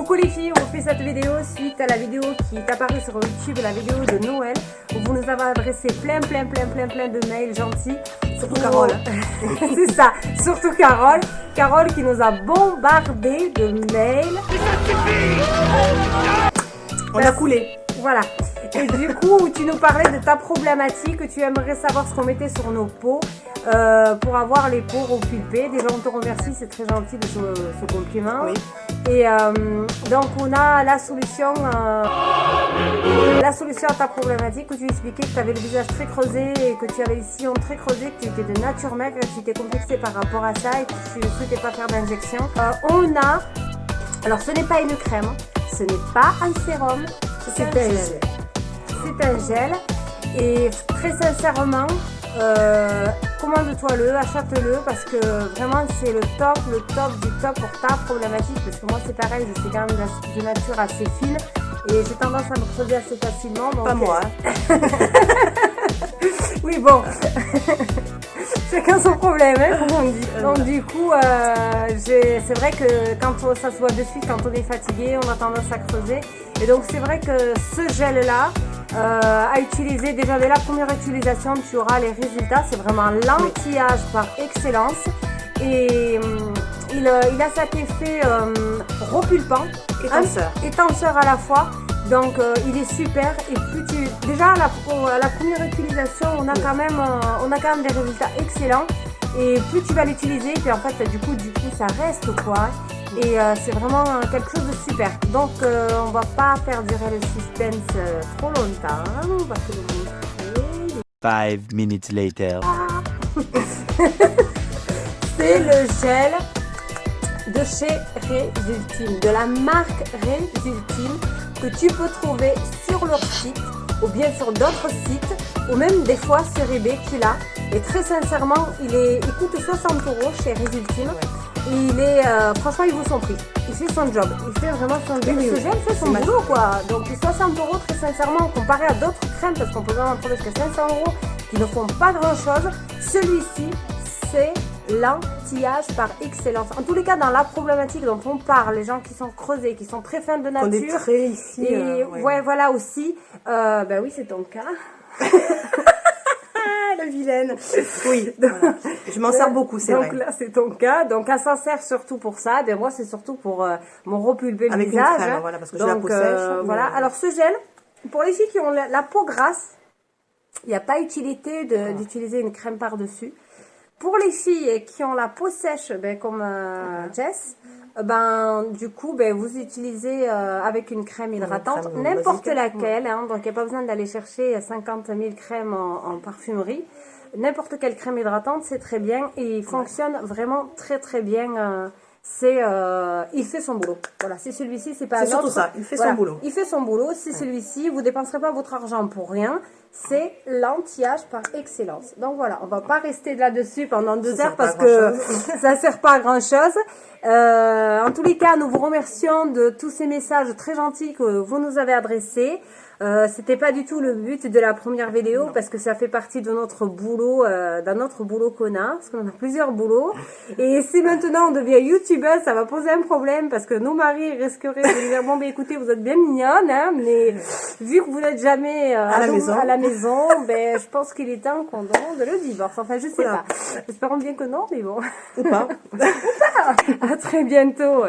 Coucou les filles, on fait cette vidéo suite à la vidéo qui est apparue sur YouTube, la vidéo de Noël, où vous nous avez adressé plein de mails gentils. Surtout Carole. C'est ça, surtout Carole. Carole qui nous a bombardé de mails. On a coulé. Voilà. Et du coup, tu nous parlais de ta problématique, que tu aimerais savoir ce qu'on mettait sur nos peaux pour avoir les peaux repulpées. Déjà, on te remercie, c'est très gentil de ce compliment. Oui. Et donc, on a la solution à ta problématique, où tu expliquais que tu avais le visage très creusé et que tu avais les sillons très creusés, que tu étais de nature maigre et que tu étais complexée par rapport à ça et que tu ne souhaitais pas faire d'injection. Alors, ce n'est pas une crème, ce n'est pas un sérum, c'est un gel. C'est un gel et très sincèrement, commande-toi-le, achète-le parce que vraiment c'est le top du top pour ta problématique parce que moi c'est pareil, je suis quand même de nature assez fine et j'ai tendance à me creuser assez facilement. Donc, pas moi. Oui bon, chacun son problème hein, comme on dit. Donc du coup, c'est vrai que quand ça se voit de suite, quand on est fatigué, on a tendance à creuser. Et donc c'est vrai que ce gel là, à utiliser, déjà dès la première utilisation, tu auras les résultats. C'est vraiment l'anti-âge par excellence. Et il a cet effet repulpant et tenseur à la fois. Donc il est super et déjà à la première utilisation on a quand même des résultats excellents et plus tu vas l'utiliser puis en fait du coup ça reste quoi et c'est vraiment quelque chose de super. Donc on va pas faire durer le suspense trop longtemps, on va te le montrer. 5 minutes later. C'est le gel de chez Résultime, de la marque Résultime, que tu peux trouver sur leur site ou bien sur d'autres sites ou même des fois sur eBay tu l'as. Et très sincèrement il coûte 60 € chez Résultime et franchement il vaut son prix, il fait son job, il fait vraiment son job. Ce gel fait son boulot quoi. Donc 60 € très sincèrement comparé à d'autres crèmes parce qu'on peut vraiment trouver jusqu'à 500 € qui ne font pas grand chose, celui-ci c'est l'anti-âge par excellence. En tous les cas, dans la problématique dont on parle, les gens qui sont creusés, qui sont très fins de nature. On est très ici. Et ouais, voilà aussi. Ben oui, c'est ton cas. La vilaine. Oui, voilà. Je m'en sers beaucoup, c'est vrai. Donc là, c'est ton cas. Donc, elle s'en sert surtout pour ça. Ben moi, c'est surtout pour mon repulper le visage. Avec une crème, voilà, parce que j'ai la peau sèche. Voilà. Alors, ce gel, pour les filles qui ont la peau grasse, il n'y a pas utilité d'utiliser une crème par-dessus. Pour les filles qui ont la peau sèche, comme Jess, du coup, vous utilisez avec une crème hydratante, n'importe laquelle. Hein, donc, il n'y a pas besoin d'aller chercher 50 000 crèmes en parfumerie. N'importe quelle crème hydratante, c'est très bien et il fonctionne vraiment très bien. Il fait son boulot. Voilà, c'est celui-ci, c'est pas un autre. C'est surtout ça, il fait son boulot. Il fait son boulot, c'est celui-ci. Vous dépenserez pas votre argent pour rien. C'est l'anti-âge par excellence. Donc voilà, on va pas rester là-dessus pendant 2 heures parce que ça sert pas à grand-chose. En tous les cas, nous vous remercions de tous ces messages très gentils que vous nous avez adressés. C'était pas du tout le but de la première vidéo parce que ça fait partie de notre boulot, d'un autre boulot qu'on a, parce qu'on a plusieurs boulots. Et si maintenant on devient youtubeuse, ça va poser un problème parce que nos maris risqueraient de nous dire bon écoutez, vous êtes bien mignonne, hein, mais vu que vous n'êtes jamais à la maison, je pense qu'il est temps qu'on demande le divorce. Enfin, je sais pas. Espérons bien que non, mais bon. Ou pas. À très bientôt.